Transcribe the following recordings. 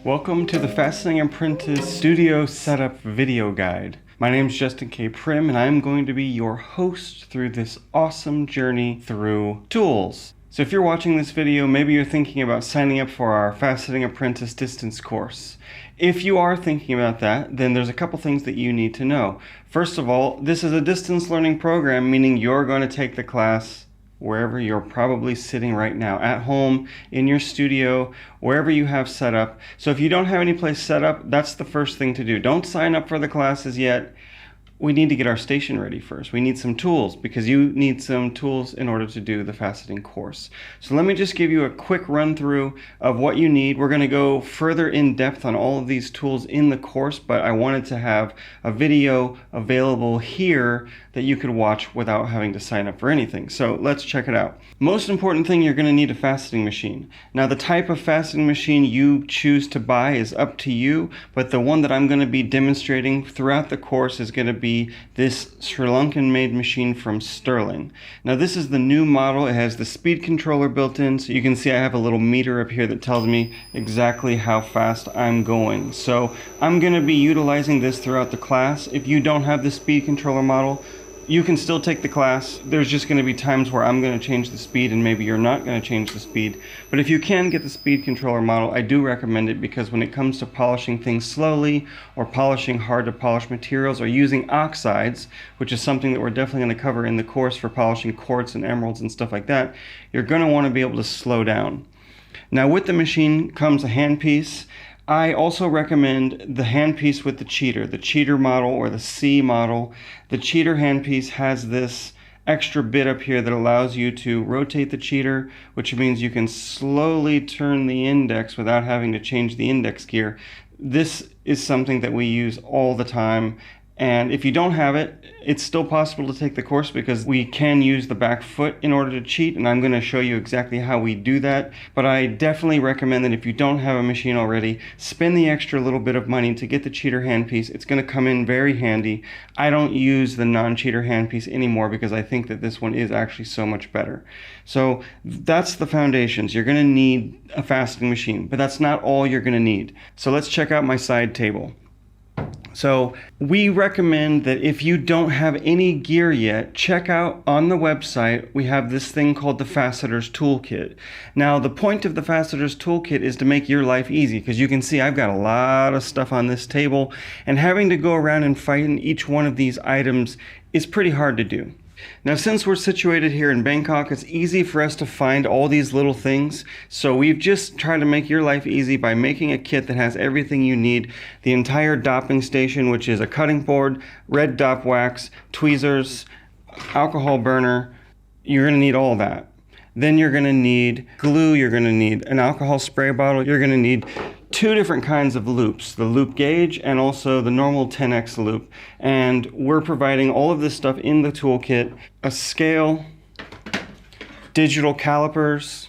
Welcome to the Faceting Apprentice Studio Setup Video Guide. My name is Justin K. Prim, and I'm going to be your host through this awesome journey through tools. So if you're watching this video, maybe you're thinking about signing up for our Faceting Apprentice distance course. If you are thinking about that, then there's a couple things that you need to know. First of all, this is a distance learning program, meaning you're going to take the class wherever you're probably sitting right now, at home, in your studio, wherever you have set up. So if you don't have any place set up, that's the first thing to do. Don't sign up for the classes yet. We need to get our station ready first. We need some tools because you need some tools in order to do the faceting course. So let me just give you a quick run through of what you need. We're going to go further in depth on all of these tools in the course, but I wanted to have a video available here that you could watch without having to sign up for anything. So let's check it out. Most important thing, you're going to need a faceting machine. Now the type of faceting machine you choose to buy is up to you, but the one that I'm going to be demonstrating throughout the course is going to be this Sri Lankan made machine from Sterling. Now this is the new model. It has the speed controller built in, so you can see I have a little meter up here that tells me exactly how fast I'm going. So I'm going to be utilizing this throughout the class. If you don't have the speed controller model, you can still take the class. There's just going to be times where I'm going to change the speed and maybe you're not going to change the speed. But if you can get the speed controller model, I do recommend it because when it comes to polishing things slowly or polishing hard to polish materials or using oxides, which is something that we're definitely going to cover in the course for polishing quartz and emeralds and stuff like that, you're going to want to be able to slow down. Now with the machine comes a handpiece. I also recommend the handpiece with the cheater model or the C model. The cheater handpiece has this extra bit up here that allows you to rotate the cheater, which means you can slowly turn the index without having to change the index gear. This is something that we use all the time. And if you don't have it, it's still possible to take the course because we can use the back foot in order to cheat, and I'm going to show you exactly how we do that. But I definitely recommend that if you don't have a machine already, spend the extra little bit of money to get the cheater handpiece. It's going to come in very handy. I don't use the non-cheater handpiece anymore because I think that this one is actually so much better. So that's the foundations. You're going to need a faceting machine, but that's not all you're going to need. So let's check out my side table. So we recommend that if you don't have any gear yet, check out on the website, we have this thing called the Faceter's Toolkit. Now the point of the Faceter's Toolkit is to make your life easy because you can see I've got a lot of stuff on this table and having to go around and find each one of these items is pretty hard to do. Now since we're situated here in Bangkok, it's easy for us to find all these little things. So we've just tried to make your life easy by making a kit that has everything you need. The entire dopping station, which is a cutting board, red dop wax, tweezers, alcohol burner. You're going to need all that. Then you're going to need glue, you're going to need an alcohol spray bottle, you're going to need two different kinds of loops, the loop gauge and also the normal 10x loop. And we're providing all of this stuff in the toolkit, a scale, digital calipers,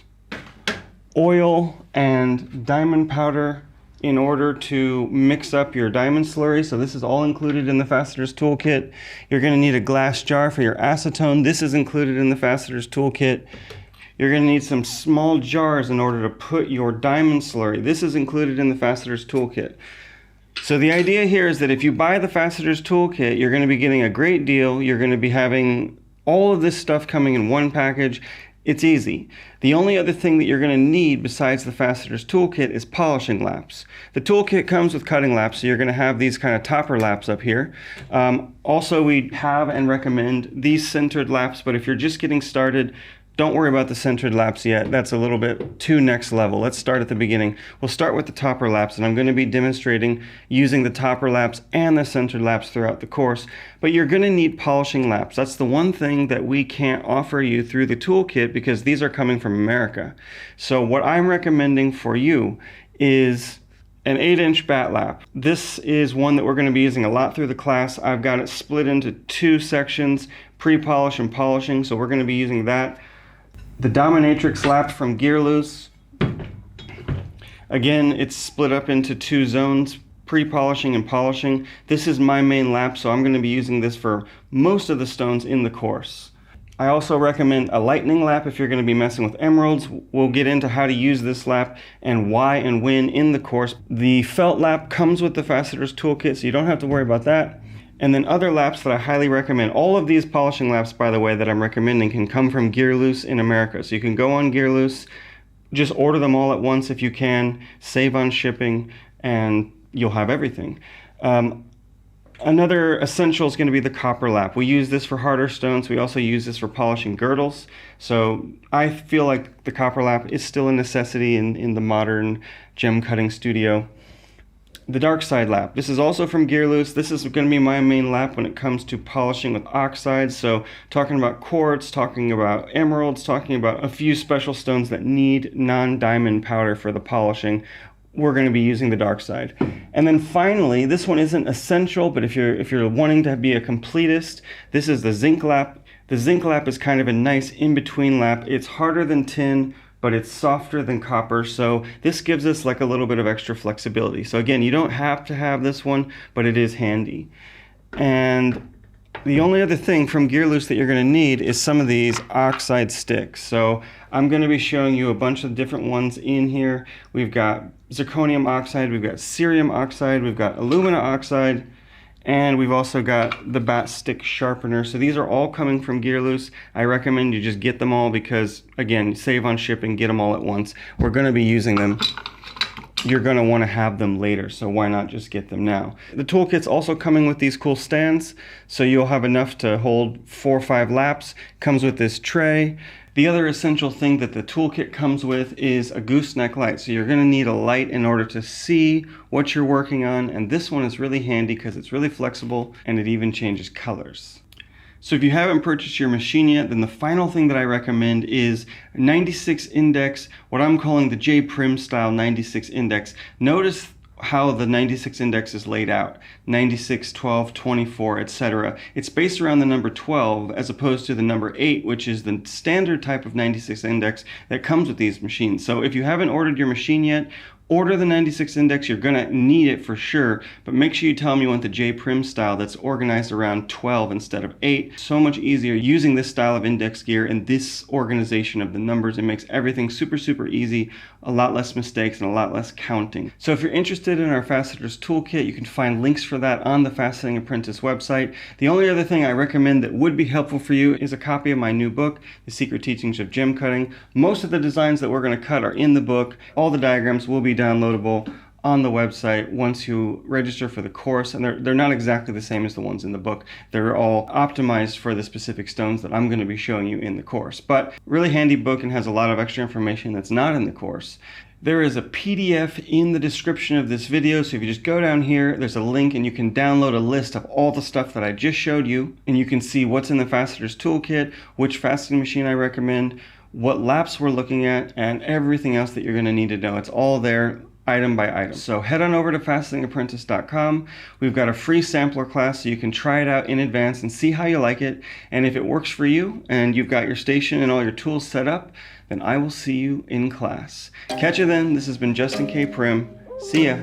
oil, and diamond powder in order to mix up your diamond slurry. So this is all included in the Faceter's Toolkit. You're going to need a glass jar for your acetone. This is included in the Faceter's Toolkit. You're going to need some small jars in order to put your diamond slurry. This is included in the Faceter's Toolkit. So the idea here is that if you buy the Faceter's Toolkit, you're going to be getting a great deal. You're going to be having all of this stuff coming in one package. It's easy. The only other thing that you're going to need besides the Faceter's Toolkit is polishing laps. The toolkit comes with cutting laps, so you're going to have these kind of topper laps up here. Also, we have and recommend these centered laps, but if you're just getting started, don't worry about the centered laps yet. That's a little bit too next level. Let's start at the beginning. We'll start with the topper laps, and I'm going to be demonstrating using the topper laps and the centered laps throughout the course. But you're going to need polishing laps. That's the one thing that we can't offer you through the toolkit because these are coming from America. So what I'm recommending for you is an 8-inch bat lap. This is one that we're going to be using a lot through the class. I've got it split into two sections, pre-polish and polishing, so we're going to be using that. The dominatrix lap from Gear Loose. Again, it's split up into two zones, pre-polishing and polishing. This is my main lap, so I'm going to be using this for most of the stones in the course. I also recommend a lightning lap if you're going to be messing with emeralds. We'll get into how to use this lap and why and when in the course. The felt lap comes with the Faceter's Toolkit, so you don't have to worry about that. And then other laps that I highly recommend. All of these polishing laps, by the way, that I'm recommending can come from Gear Loose in America. So you can go on Gear Loose, just order them all at once if you can, save on shipping, and you'll have everything. Another essential is going to be the copper lap. We use this for harder stones. We also use this for polishing girdles. So I feel like the copper lap is still a necessity in the modern gem cutting studio. The dark side lap. This is also from Gear Loose. This is going to be my main lap when it comes to polishing with oxides. So talking about quartz, talking about emeralds, talking about a few special stones that need non-diamond powder for the polishing, we're going to be using the dark side. And then finally, this one isn't essential, but if you're wanting to be a completist, this is the zinc lap. The zinc lap is kind of a nice in-between lap. It's harder than tin, but it's softer than copper, so this gives us like a little bit of extra flexibility. So again, you don't have to have this one, but it is handy. And the only other thing from Gear Loose that you're going to need is some of these oxide sticks. So I'm going to be showing you a bunch of different ones in here. We've got zirconium oxide, we've got cerium oxide, we've got alumina oxide, and we've also got the bat stick sharpener. So these are all coming from Gear Loose. I recommend you just get them all because, again, save on shipping, get them all at once. We're going to be using them. You're going to want to have them later, so why not just get them now? The toolkit's also coming with these cool stands, so you'll have enough to hold 4 or 5 laps. Comes with this tray. The other essential thing that the toolkit comes with is a gooseneck light. So you're going to need a light in order to see what you're working on, and this one is really handy because it's really flexible and it even changes colors. So if you haven't purchased your machine yet, then the final thing that I recommend is 96 index, what I'm calling the J. Prim style 96 index. Notice how the 96 index is laid out. 96, 12, 24, etc. It's based around the number 12 as opposed to the number 8, which is the standard type of 96 index that comes with these machines. So if you haven't ordered your machine yet, order the 96 index. You're going to need it for sure, but make sure you tell them you want the J. Prim style that's organized around 12 instead of 8. So much easier using this style of index gear and this organization of the numbers. It makes everything super, super easy, a lot less mistakes and a lot less counting. So if you're interested in our Faceter's Toolkit, you can find links for that on the Faceting Apprentice website. The only other thing I recommend that would be helpful for you is a copy of my new book, The Secret Teachings of Gem Cutting. Most of the designs that we're going to cut are in the book. All the diagrams will be downloadable on the website once you register for the course, and they're not exactly the same as the ones in the book. They're all optimized for the specific stones that I'm going to be showing you in the course. But really handy book and has a lot of extra information that's not in the course. There is a PDF in the description of this video, so if you just go down here, there's a link and you can download a list of all the stuff that I just showed you, and you can see what's in the Faceter's Toolkit, which faceting machine I recommend, what laps we're looking at, and everything else that you're going to need to know. It's all there, item by item. So head on over to facetingapprentice.com. We've got a free sampler class so you can try it out in advance and see how you like it. And if it works for you and you've got your station and all your tools set up, then I will see you in class. Catch you then. This has been Justin K. Prim. See ya.